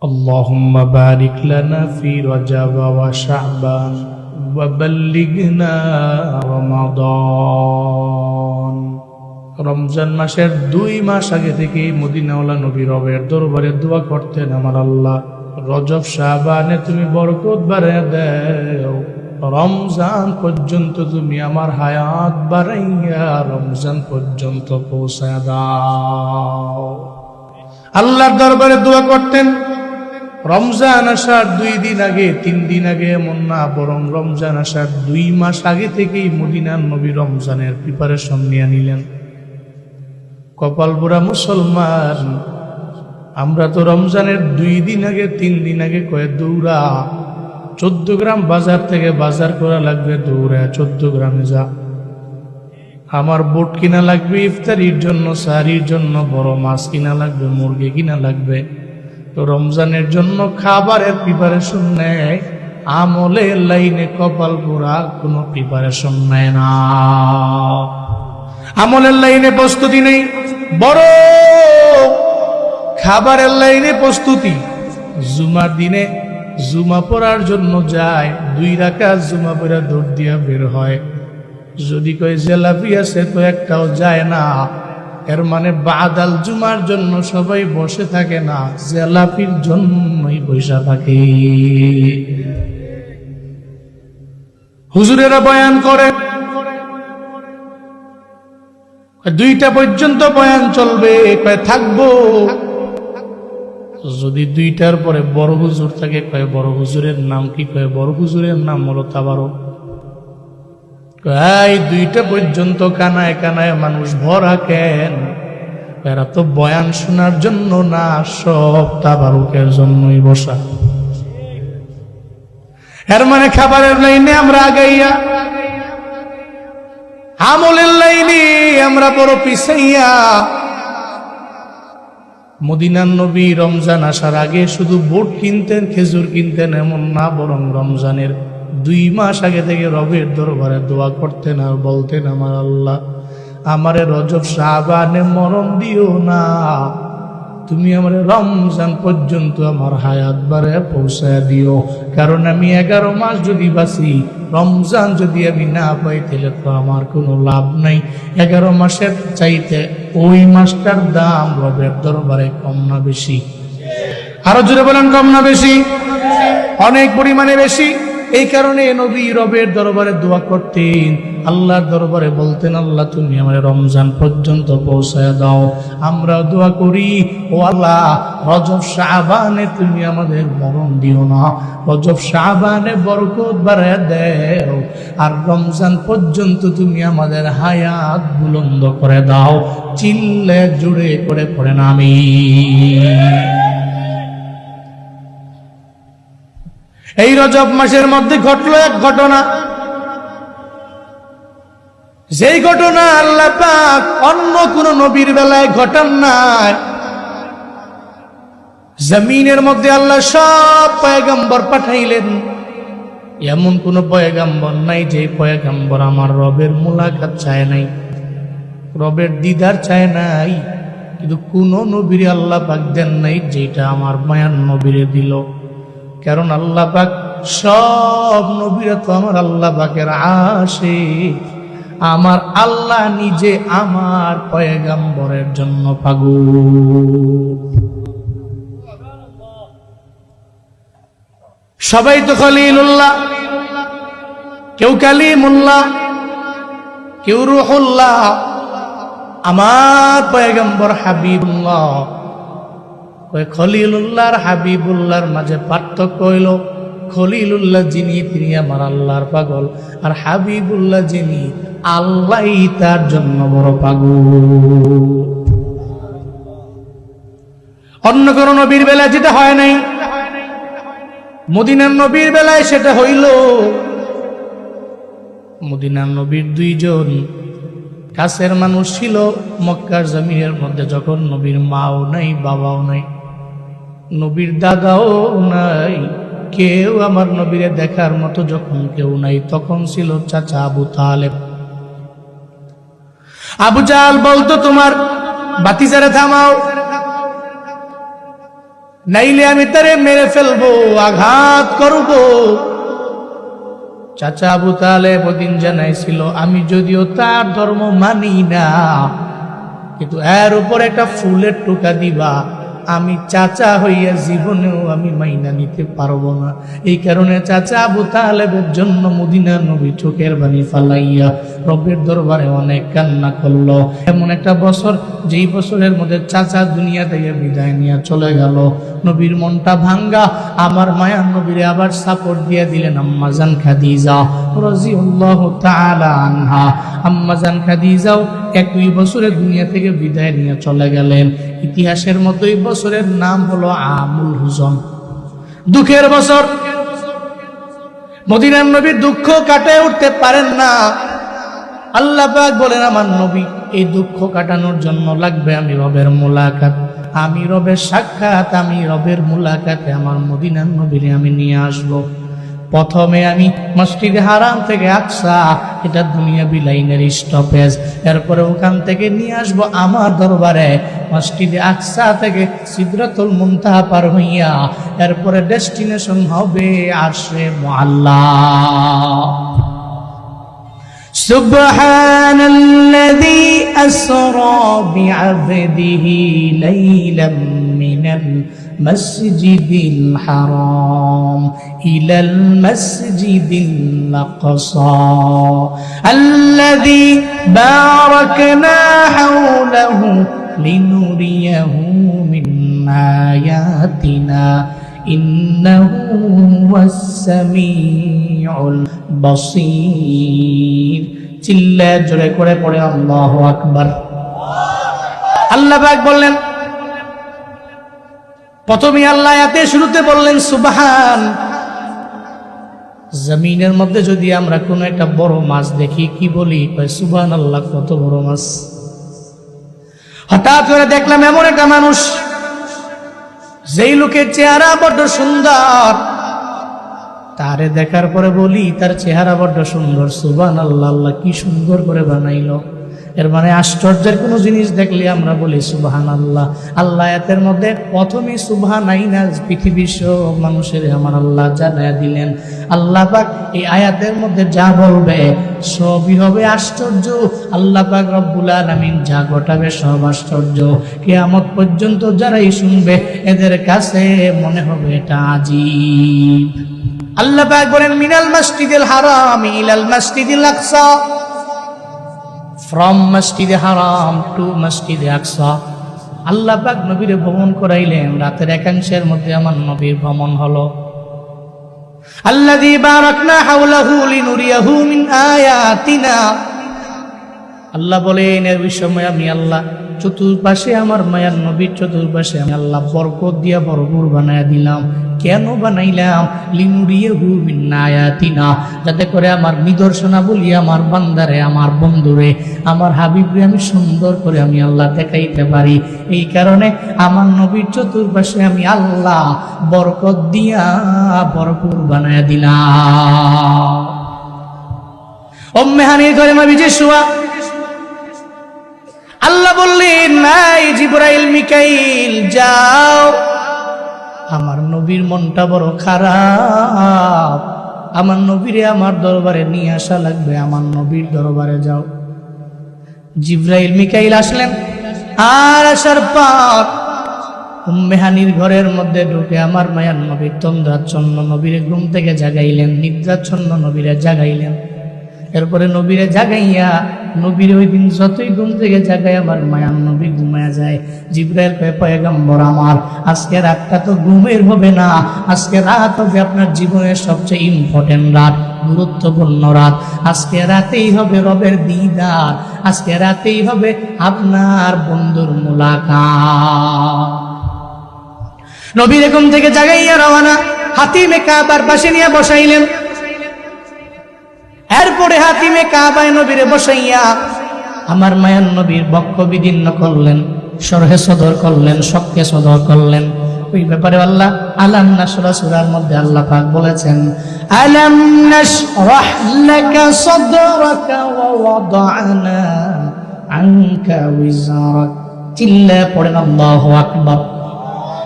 اللهم بارك لنا في رجب وشعبان وبلغنا رمضان। রমজান মাসের 2 মাস আগে থেকে মদিনাওয়ালা নবী রবের দরবারে দোয়া করতেন, আমার আল্লাহ রজব শাবানে তুমি বরকত বাড়াইয়া দাও, রমজান পর্যন্ত তুমি আমার হায়াত বাড়াইয়া রমজান পর্যন্ত পৌঁছায় দাও। আল্লাহর দরবারে দোয়া করতেন। রমজান আসার 2 দিন আগে 3 দিন আগে এমন না, বরং রমজান আসার 2 মাস আগে থেকেই মদিনার নবী রমজানের প্রিপারেশন নিয়ে নিলেন। কপাল বুড়া মুসলমান, আমরা তো রমজানের 2 দিন আগে 3 দিন আগে কয়ে দৌড়া 14 গ্রাম বাজার থেকে বাজার করা লাগবে, দৌড়া 14 গ্রামে যা। আমার বুট কিনা লাগবে ইফতারির জন্য, সাহারির জন্য বড় মাছ কিনা লাগবে, মুরগি কিনা লাগবে। তো রমজানের জন্য খাবারের প্রিপারেশন নেয়, আমলের লাইনে কপাল পোড়া কোনো প্রিপারেশন নেয় না, আমলের লাইনে প্রস্তুতি নেই, বড় খাবারের লাইনে প্রস্তুতি। জুমার দিনে জুমা পড়ার জন্য যায়, 2 রাকাত জুমা পড়া দৌড় দিয়া বের হয়। যদি কয় জেলাপি আছে তো একটাও যায় না, এর মানে বাদাল জুমার জন্য সবাই বসে থাকে না, জেলাপির জন্যই বসে থাকে। হুজুরেরা বয়ান করে 2টা পর্যন্ত বয়ান চলবে, কয় থাকবো। যদি 2টার পরে বড় হুজুর থাকে, কয় বড় হুজুরের নাম কি? কয় বড় হুজুরের নাম হলো তাবারক। এই 2টা পর্যন্ত কানায় কানায় মানুষ ভরা কেন? এরা তো বয়ান শোনার জন্য না, সব তাবারুকের জন্যই বসা। এর মানে খাবারের লাইনে আমরা আগাইয়া, আমলের লাইনে আমরা বড় পিছাইয়া। মদিনার নবী রমজান আসার আগে শুধু বুট কিনতেন, খেজুর কিনতেন এমন না, বরং রমজানের 2 মাস আগে থেকে রবের দরবারে দোয়া করতেন আর বলতেন, আমার আল্লাহ আমারে রজব শাবানে মরণ দিও না, তুমি আমারে রমজান পর্যন্ত আমার হায়াত বারে পৌঁছায় দিও। কারণ আমি 11 মাস যদি বাঁচি, রমজান যদি আমি না পাই তাহলে তো আমার কোনো লাভ নাই। 11 মাসের চাইতে ওই মাসটার দাম রবের দরবারে কম না বেশি? আরো জোরে বলেন, কম না বেশি? অনেক পরিমাণে বেশি। এই কারণে নবী রবের দরবারে দোয়া করতেন, আল্লাহর দরবারে বলতেন, আল্লাহ তুমি আমার রমজান পর্যন্ত পৌঁছায় দাও। আমরা দোয়া করি, ও আল্লাহ রজব শাবানে তুমি আমাদের মরণ দিও না, রজব শাবানে বরকত বাড়ায় দাও, আর রমজান পর্যন্ত তুমি আমাদের হায়াত বুলন্দ করে দাও। চিল্লে জুড়ে করে পড়েন আমিন। এই রজব মাসের মধ্যে ঘটলো এক ঘটনা, যেই ঘটনা আল্লাহ পাক অন্য কোন নবীর বেলায় ঘটান নাই। জমিনের মধ্যে আল্লাহ সব পয়গম্বর পাঠাইলেন, এমন কোন পয়গম্বর নাই যে পয়গম্বর আমার রবের মুলাকাত চায় নাই, রবের দিদার চায় নাই। কিন্তু কোন নবীরে আল্লাহ পাক দেন নাই যেটা আমার মায়ার নবীরে দিল। কারণ আল্লাহ পাক সব নবীরা তো আমার আল্লাহ পাকের আশিক, আমার আল্লাহ নিজে আমার পয়গম্বরের জন্য পাগল। সবাই তো খলিলুল্লাহ, কেউ কালিমুল্লাহ, কেউ রূহুল্লাহ, আমার পয়গম্বর হাবিবুল্লাহ। খলিলুল্লাহ আর হাবিবুল্লাহর মাঝে পার্থক্য হইল, খলিলুল্লাহ যিনি তিনি আমার আল্লাহর পাগল, আর হাবিবুল্লাহ যিনি আল্লাহ তার জন্য বড় পাগল। অন্য কোন নবীর বেলায় যেটা হয় নাই, মদিনার নবীর বেলায় সেটা হইল। মদিনার নবীর 2 জন কাছের মানুষ ছিল মক্কার জমিনের মধ্যে, যখন নবীর মাও নাই, বাবাও নাই, নবীর দাদাও নাই, কেউ আমার নবীরে দেখার মতো যখন কেউ নাই, তখন ছিল চাচা আবু তালেব। আবু জাহাল বলতো, তোমার বাতিজারে থামাও, নাইলে আমি তারে মেরে ফেলবো, আঘাত করব। চাচা আবু তালেব ওদিন জানাইছিল, আমি যদিও তার ধর্ম মানি না, কিন্তু এর উপর একটা ফুলের টোকা দিবা, আমি চাচা হইয়া জীবনেও আমি মাইনা নিতে পারবো না। এই কারণে চাচা আবু তালেবের জন্য মদিনার নবী চোখের পানি ফালাইয়া রবের দরবারে অনেক কান্না করলো। এমন একটা বছর, যেই বছরের মধ্যে চাচা দুনিয়া থেকে বিদায় নিয়ে চলে গেল, নবীর মনটা ভাঙ্গা। আমার মায়ার নবীরে আবার সাপোর্ট দিয়ে দিলেন আম্মাজান খাদিজা রাদিয়াল্লাহু তাআলা আনহা। আম্মাজান খাদিজাও একই বছরে দুনিয়া থেকে বিদায় নিয়ে চলে গেলেন। ইতিহাসের মতো এই বছরের নাম হলো আমুল হুজন, দুঃখের বছর। মদিনার নবী দুঃখ কাটায় উঠতে পারেন না। আল্লাহ পাক বলেন, আমার নবী এই দুঃখ কাটানোর জন্য লাগবে আমি রবের মুলাকাত, আমি রবের সাক্ষাৎ, আমি রবের মুলাকাতে আমার মদিনার নবীরে আমি নিয়ে আসবো। প্রথমে আমি মসজিদে হারাম থেকে আকসা, এটা দুনিয়াবি লাইনের স্টপেজ, এরপরে ওখান থেকে নিয়ে আসবো আমার দরবারে। মসজিদে আকসা থেকে সিদরাতুল মুনতাহা পার হইয়া এরপরে ডেস্টিনেশন হবে আরশে মুআল্লা। সুবহানাল্লাযী আসরা বিআবদিহি লাইলাম মিনাল masjidil haram ilal masjidil aqsa alladhi barakna hawlahu linuriyahu min ayatina innahu huwas samiul basir। চিল্লা জোরে করে পড়ে আল্লাহু আকবার। আল্লাহ পাক বললেন, প্রথমে আল্লাহ আয়াতে শুরুতে বললেন সুবহান। জমিনের মধ্যে যদি আমরা কোনো একটা বড় মাছ দেখি, কি বলি? সুবহানাল্লাহ, কত বড় মাছ। হঠাৎ করে দেখলাম এমন একটা মানুষ, যেই লোকের চেহারা বড্ড সুন্দর, তারে দেখার পরে বলি তার চেহারা বড্ড সুন্দর, সুবহানাল্লাহ, আল্লাহ কি সুন্দর করে বানাইলো। এর মানে আশ্চর্যের কোনো জিনিস দেখলে আমরা বলি সুবহানাল্লাহ। আল্লাহ আয়াতের মধ্যে প্রথমে সুবহানাইনা পৃথিবীর সব মানুষের আমার আল্লাহ জানায়া দিলেন। আল্লাহ পাক এই আয়াতের মধ্যে যা বলবে সবই হবে আশ্চর্য। আল্লাহ পাক রব্বুল আলামিন যা ঘটাবে সব আশ্চর্য। কিয়ামত পর্যন্ত যারাই শুনবে এদের কাছে মনে হবে এটা আজীব। আল্লাহ পাক বলেন, মিনাল মাসজিদিল হারাম ইলাল মাসজিদিল আকসা, from Masjid Haram to Masjid Aqsa। আল্লাহ পাক নবীরে ভ্রমণ করাইলেন, রাতের একাংশের মধ্যে আমার নবীর ভ্রমণ হলো। আল্লাযী বারাকনা হাওলাহু লিনুরিয়াহু মিন আয়াতিনা। আল্লাহ বলেন, এর সময় আমি আল্লাহ চতুর্পাশে আমার মায়ার নবীর চতুর্পাশে আমি আল্লাহ বরকত দিয়া ভরপুর বানায়া দিলাম। কেন বানাইলাম? লিনুরিয়াহু মিন আয়াতিনা, যাতে করে আমার নিদর্শনাবলী আমার বান্দারে, আমার বন্ধুরে, আমার হাবিবরে আমি সুন্দর করে আমি আল্লাহ দেখাইতে পারি। এই কারণে আমার নবীর চতুর্পাশে আমি আল্লাহ বরকত দিয়া ভরপুর বানায়া দিলাম। উম্মে হানির ঘরে নবীজি শোয়া। আল্লাহ বললেন, নাই জিবরাইল মিকাইল যাও, আমার নবীর মনটা বড় খারাপ, আমার নবীরে আমার দরবারে নিয়ে আসা লাগবে, আমার নবীর দরবারে যাও। জিবরাইল মিকাইল আসলেন, আর আসার পর উম্মে হানির ঘরের মধ্যে ঢুকে আমার মায়ার নবীর তন্দ্রাচ্ছন্ন নবীরে ঘুম থেকে জাগাইলেন, নিদ্রাচ্ছন্ন নবীরে জাগাইলেন। এরপরে নবীরে জাগাইয়া নবীর ওই দিন যতই ঘুম থেকে জাগায় আমার মায়ার নবী ঘুমায়া যায়। জিবরাইল কয়, পয়গম্বর আমার, আজকে রাতটা তো ঘুমের হবে না, আজকে রাত হবে আপনার জীবনের সবচেয়ে ইম্পর্টেন্ট রাত, গুরুত্বপূর্ণ রাত। আজকে রাতেই হবে রবের দিদার, আজকে রাতেই হবে আপনার বন্ধুর মুলাকাত। নবী এরকম থেকে জাগাইয়া রওনা, হাতিমে কাবার পাশে নিয়ে বসাইলেন। এরপরে হাতিমে কাবায় নবীরে বসাইয়া আমার মায়ার নবীর বক্ষ বিদীর্ণ করলেন, সরহে সদর করলেন, শক্কে সদর করলেন। ওই ব্যাপারে আল্লাহ আলাম নাশরা সূরার মধ্যে আল্লাহ পাক বলেছেন, আলাম নাশরাহ লাকা সাদরাকা ওয়া ওয়াদানা আনকা উযরাক। চিল্লা পড়েন আল্লাহু আকবার।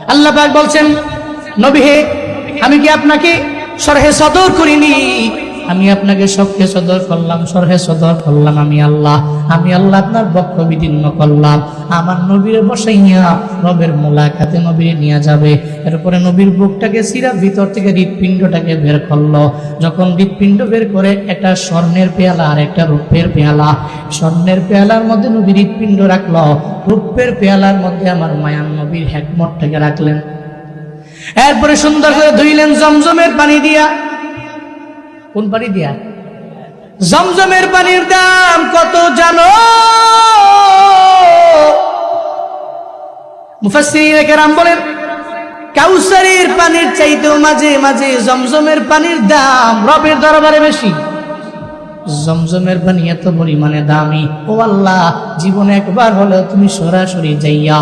আল্লাহ পাক বলছেন, নবী হে, আমি কি আপনাকে শরহে সদর করিনি? আমি আপনাকে সবকে সদর করলাম, শরহে সদর করলাম আমি আল্লাহ। আমি আল্লাহ আপনার বক্ষ বিদীর্ণ করলাম। আমার নবীরে বসাইয়া রবের মোলাকাতে নবীরে নিয়ে যাবে। এরপরে নবীর বুকটাকে সিরা ভিতর থেকে হৃৎপিণ্ডটাকে বের করলো। যখন হৃৎপিণ্ড বের করে একটা স্বর্ণের পেয়ালা আর একটা রূপের পেয়ালা, স্বর্ণের পেয়ালার মধ্যে নবীর হৃৎপিণ্ড রাখলো, রূপের পেয়ালার মধ্যে আমার মায়ান নবীর হেকমতটাকে রাখলেন। এরপরে সুন্দর করে ধুইলেন জমজমের পানি দিয়া। কোন পানি দিয়া? জমজমের পানির দাম কত জানো? মুফাসসিরিনে কেরাম বলেন, কাউসারের পানির চাইতেও মাঝে মাঝে জমজমের পানির দাম রবের দরবারে বেশি। জমজমের পানি এত পরিমাণে দামি, ও আল্লাহ, জীবনে একবার হলেও তুমি সরাসরি যাইয়া